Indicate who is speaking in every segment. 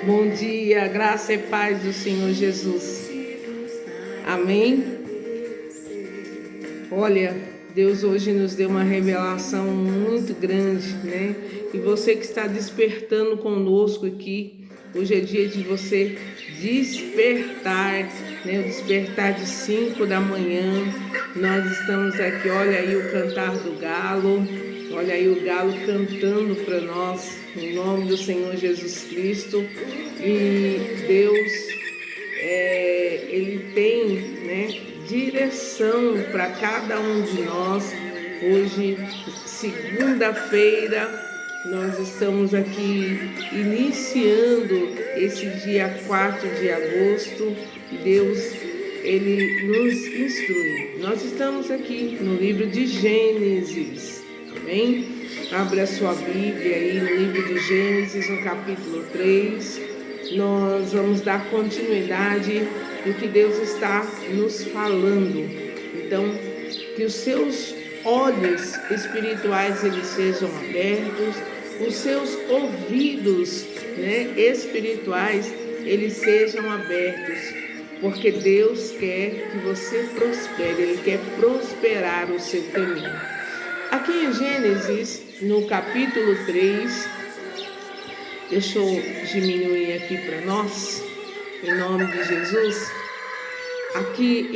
Speaker 1: Bom dia, graça e paz do Senhor Jesus. Amém? Olha, Deus hoje nos deu uma revelação muito grande, né? E você que está despertando conosco aqui, hoje é dia de você despertar, né? O despertar de 5 da manhã. Nós estamos aqui, olha aí o cantar do galo, olha aí o galo cantando para nós, em nome do Senhor Jesus Cristo. E Deus, Ele tem, né, direção para cada um de nós. Hoje, segunda-feira, nós estamos aqui iniciando esse dia 4 de agosto. Deus, Ele nos instrui. Nós estamos aqui no livro de Gênesis, amém? Abre a sua Bíblia aí no livro de Gênesis, no capítulo 3. Nós vamos dar continuidade do que Deus está nos falando. Então, que os seus olhos espirituais eles sejam abertos, os seus ouvidos, né, espirituais eles sejam abertos, porque Deus quer que você prospere, Ele quer prosperar o seu caminho. Aqui em Gênesis, no capítulo 3, deixa eu diminuir aqui para nós, em nome de Jesus. Aqui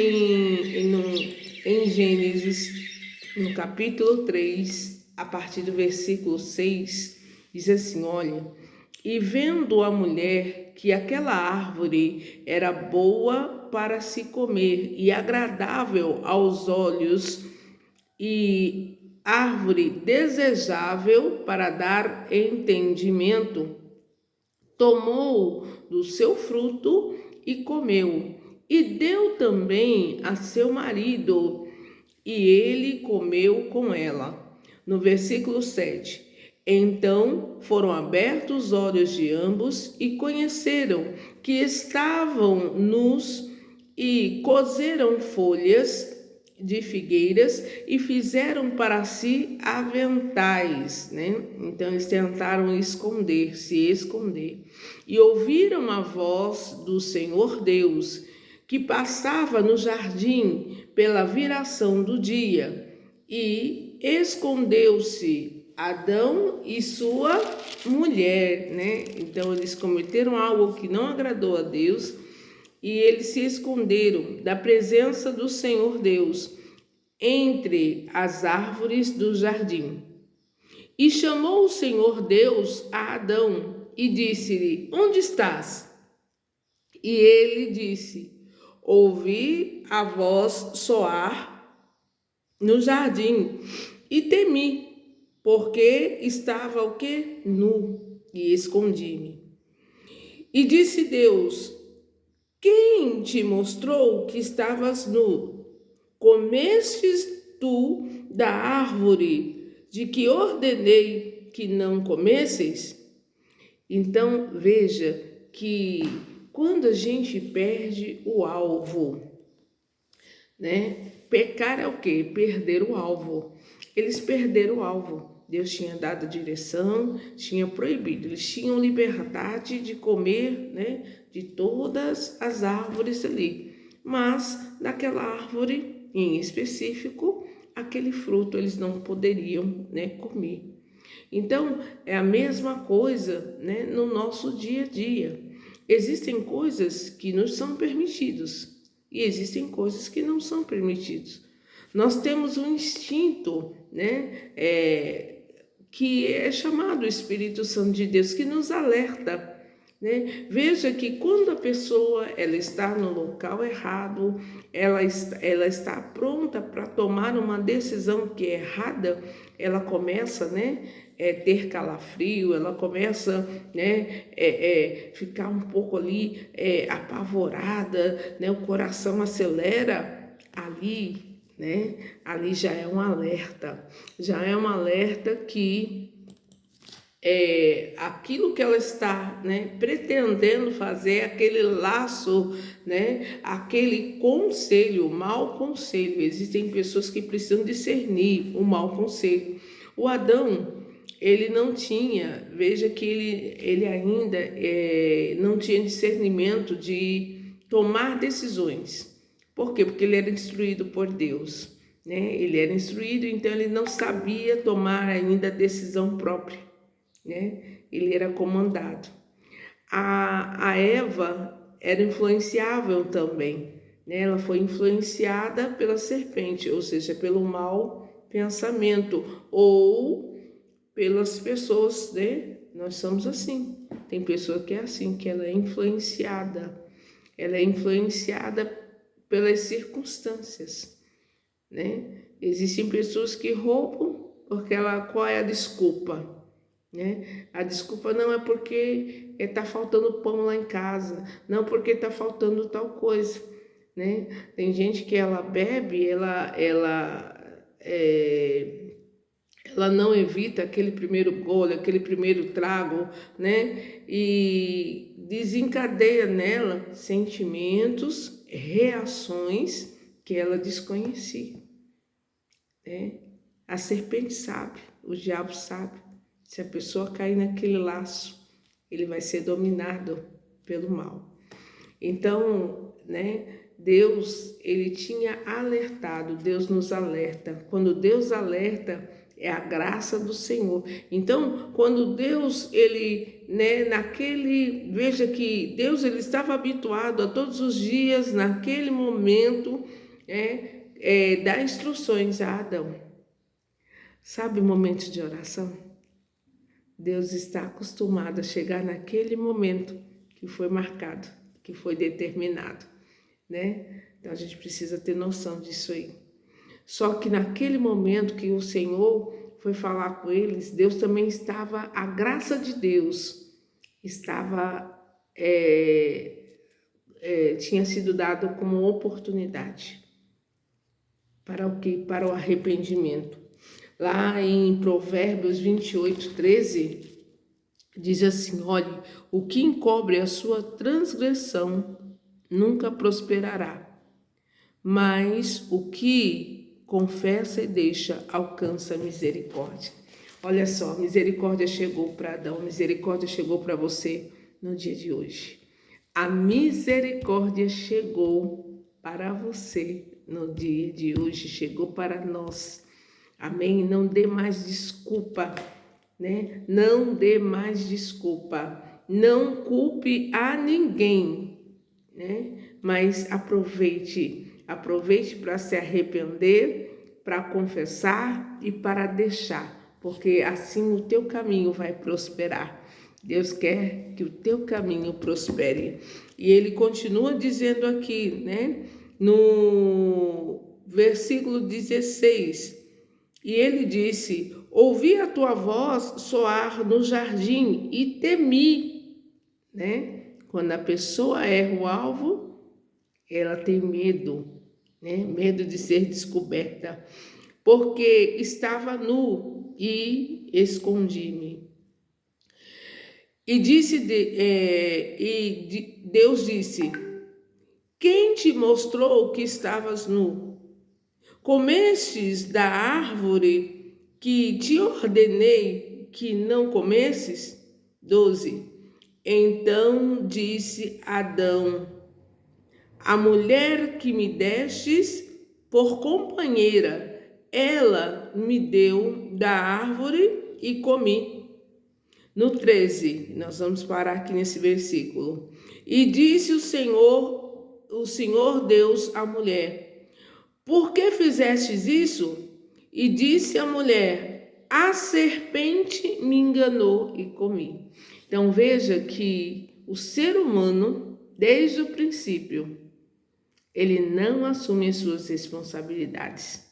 Speaker 1: em Gênesis, no capítulo 3, a partir do versículo 6, diz assim, olha, e vendo a mulher que aquela árvore era boa para se comer e agradável aos olhos e árvore desejável para dar entendimento, tomou do seu fruto e comeu, e deu também a seu marido, e ele comeu com ela. No versículo 7, então foram abertos os olhos de ambos e conheceram que estavam nus e coseram folhas de figueiras e fizeram para si aventais, né? Então eles tentaram se esconder. E ouviram a voz do Senhor Deus, que passava no jardim pela viração do dia, e escondeu-se Adão e sua mulher, né? Então eles cometeram algo que não agradou a Deus, e eles se esconderam da presença do Senhor Deus entre as árvores do jardim. E chamou o Senhor Deus a Adão e disse-lhe, onde estás? E ele disse, ouvi a voz soar no jardim e temi, porque estava o quê? Nu, e escondi-me. E disse Deus, quem te mostrou que estavas nu? Comestes tu da árvore de que ordenei que não comesseis? Então veja que quando a gente perde o alvo, né? Pecar é o quê? Perder o alvo. Eles perderam o alvo. Deus tinha dado direção, tinha proibido. Eles tinham liberdade de comer, né, de todas as árvores ali. Mas naquela árvore em específico, aquele fruto eles não poderiam, né, comer. Então, é a mesma coisa, né, no nosso dia a dia. Existem coisas que nos são permitidas e existem coisas que não são permitidas. Nós temos um instinto, né, que é chamado Espírito Santo de Deus, que nos alerta, né? Veja que quando a pessoa ela está no local errado, ela está pronta para tomar uma decisão que é errada, ela começa, né, ter calafrio, ela começa, né, ficar um pouco ali apavorada, né, o coração acelera ali. Né? Ali já é um alerta que aquilo que ela está, né, pretendendo fazer, aquele laço, né, aquele conselho, o mau conselho. Existem pessoas que precisam discernir o mau conselho. O Adão, ele não tinha, veja que ele ainda não tinha discernimento de tomar decisões. Por quê? Porque ele era instruído por Deus, né? Ele era instruído, então ele não sabia tomar ainda decisão própria, né? Ele era comandado. A Eva era influenciável também, né? Ela foi influenciada pela serpente, ou seja, pelo mau pensamento, ou pelas pessoas, né? Nós somos assim. Tem pessoa que é assim, que ela é influenciada. Ela é influenciada pelas circunstâncias, né? Existem pessoas que roubam porque qual é a desculpa? Né? A desculpa não é porque está faltando pão lá em casa, não porque está faltando tal coisa, né? Tem gente que ela bebe, ela não evita aquele primeiro gole, aquele primeiro trago, né? E desencadeia nela sentimentos, reações que ela desconhecia, né? A serpente sabe, o diabo sabe. Se a pessoa cair naquele laço, ele vai ser dominado pelo mal. Então, né, Deus, ele tinha alertado, Deus nos alerta. Quando Deus alerta, é a graça do Senhor. Então, quando Deus, veja que Deus, ele estava habituado a todos os dias, naquele momento, dar instruções a Adão. Sabe, momentos de oração? Deus está acostumado a chegar naquele momento que foi marcado, que foi determinado, né? Então a gente precisa ter noção disso aí. Só que naquele momento que o Senhor foi falar com eles, Deus também estava, a graça de Deus estava, tinha sido dado como oportunidade. Para o quê? Para o arrependimento. Lá em Provérbios 28:13, diz assim: olhe, o que encobre a sua transgressão nunca prosperará, mas o que confessa e deixa alcança misericórdia. Olha só, misericórdia chegou para Adão, misericórdia chegou para você no dia de hoje. A misericórdia chegou para você no dia de hoje, chegou para nós. Amém? Não dê mais desculpa, né? Não dê mais desculpa. Não culpe a ninguém, né? Mas aproveite para se arrepender, para confessar e para deixar, porque assim o teu caminho vai prosperar. Deus quer que o teu caminho prospere. E ele continua dizendo aqui, né? No versículo 16, e ele disse: ouvi a tua voz soar no jardim e temi, né? Quando a pessoa erra o alvo, ela tem medo, né? Medo de ser descoberta, porque estava nu e escondi-me. E Deus disse: quem te mostrou que estavas nu? Comestes da árvore que te ordenei que não comesses? 12. Então disse Adão: a mulher que me destes por companheira, ela me deu da árvore e comi. No 13, nós vamos parar aqui nesse versículo. E disse o Senhor Deus à mulher: por que fizestes isso? E disse a mulher: a serpente me enganou e comi. Então veja que o ser humano, desde o princípio, ele não assume as suas responsabilidades,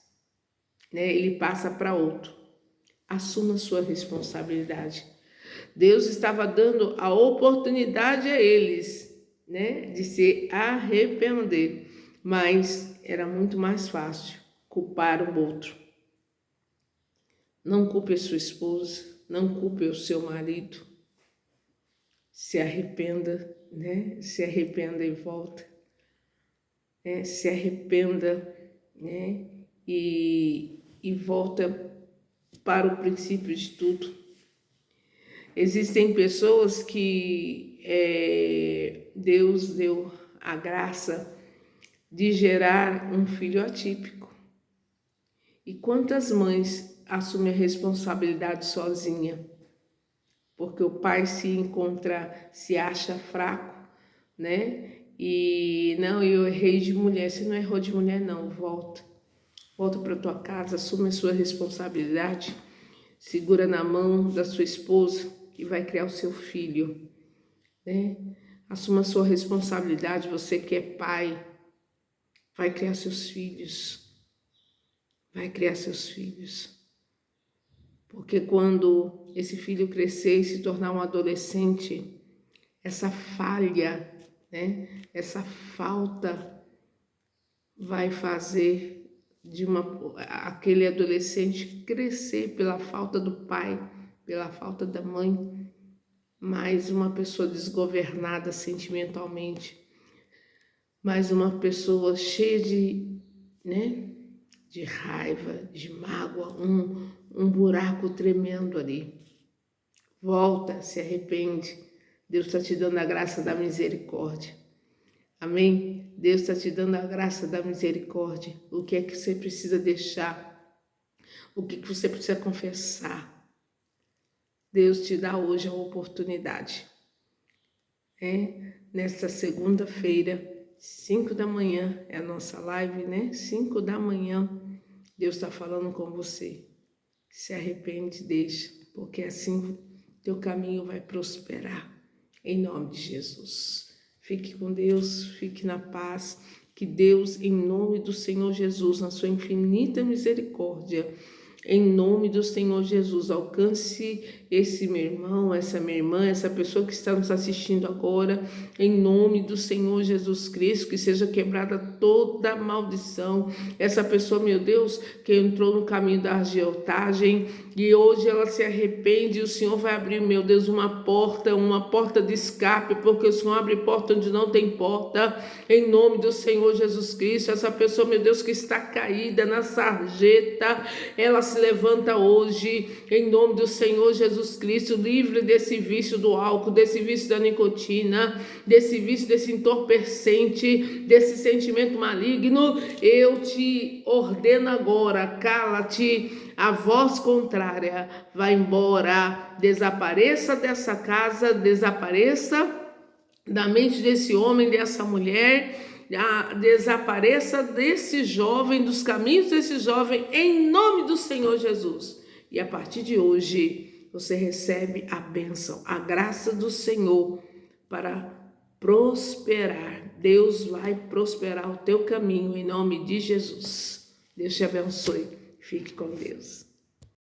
Speaker 1: né? Ele passa para outro. Assuma a sua responsabilidade. Deus estava dando a oportunidade a eles, né, de se arrepender, mas era muito mais fácil culpar o outro. Não culpe a sua esposa, não culpe o seu marido. Se arrependa, né? Se arrependa e volta. Se arrependa, né? E volta para o princípio de tudo. Existem pessoas que Deus deu a graça de gerar um filho atípico. E quantas mães assumem a responsabilidade sozinha? Porque o pai se acha fraco, né? E não, eu errei de mulher. Você não errou de mulher, não. Volta para tua casa, assume a sua responsabilidade, segura na mão da sua esposa e vai criar o seu filho, né? Assuma a sua responsabilidade, você que é pai, vai criar seus filhos. Vai criar seus filhos. Porque quando esse filho crescer e se tornar um adolescente, essa falha, né? Essa falta vai fazer aquele adolescente crescer pela falta do pai, pela falta da mãe, mais uma pessoa desgovernada sentimentalmente, mais uma pessoa cheia de, né, de raiva, de mágoa, um buraco tremendo ali. Volta, se arrepende. Deus está te dando a graça da misericórdia. Amém? Deus está te dando a graça da misericórdia. O que é que você precisa deixar? O que você precisa confessar? Deus te dá hoje a oportunidade. Nesta segunda-feira, 5 da manhã, é a nossa live, né? 5 da manhã, Deus está falando com você. Se arrepende, deixa, porque assim teu caminho vai prosperar. Em nome de Jesus. Fique com Deus, fique na paz. Que Deus, em nome do Senhor Jesus, na sua infinita misericórdia, em nome do Senhor Jesus, alcance esse meu irmão, essa minha irmã, essa pessoa que está nos assistindo agora, em nome do Senhor Jesus Cristo, que seja quebrada toda maldição. Essa pessoa, meu Deus, que entrou no caminho da agiotagem e hoje ela se arrepende, e o Senhor vai abrir, meu Deus, uma porta de escape, porque o Senhor abre porta onde não tem porta, em nome do Senhor Jesus Cristo. Essa pessoa, meu Deus, que está caída na sarjeta, ela se levanta hoje, em nome do Senhor Jesus Cristo, livre desse vício do álcool, desse vício da nicotina, desse vício, desse entorpecente, desse sentimento maligno. Eu te ordeno agora, cala-te, a voz contrária vai embora, desapareça dessa casa, desapareça da mente desse homem, dessa mulher, desapareça desse jovem, dos caminhos desse jovem, em nome do Senhor Jesus. E a partir de hoje, você recebe a bênção, a graça do Senhor para prosperar. Deus vai prosperar o teu caminho, em nome de Jesus. Deus te abençoe. Fique com Deus.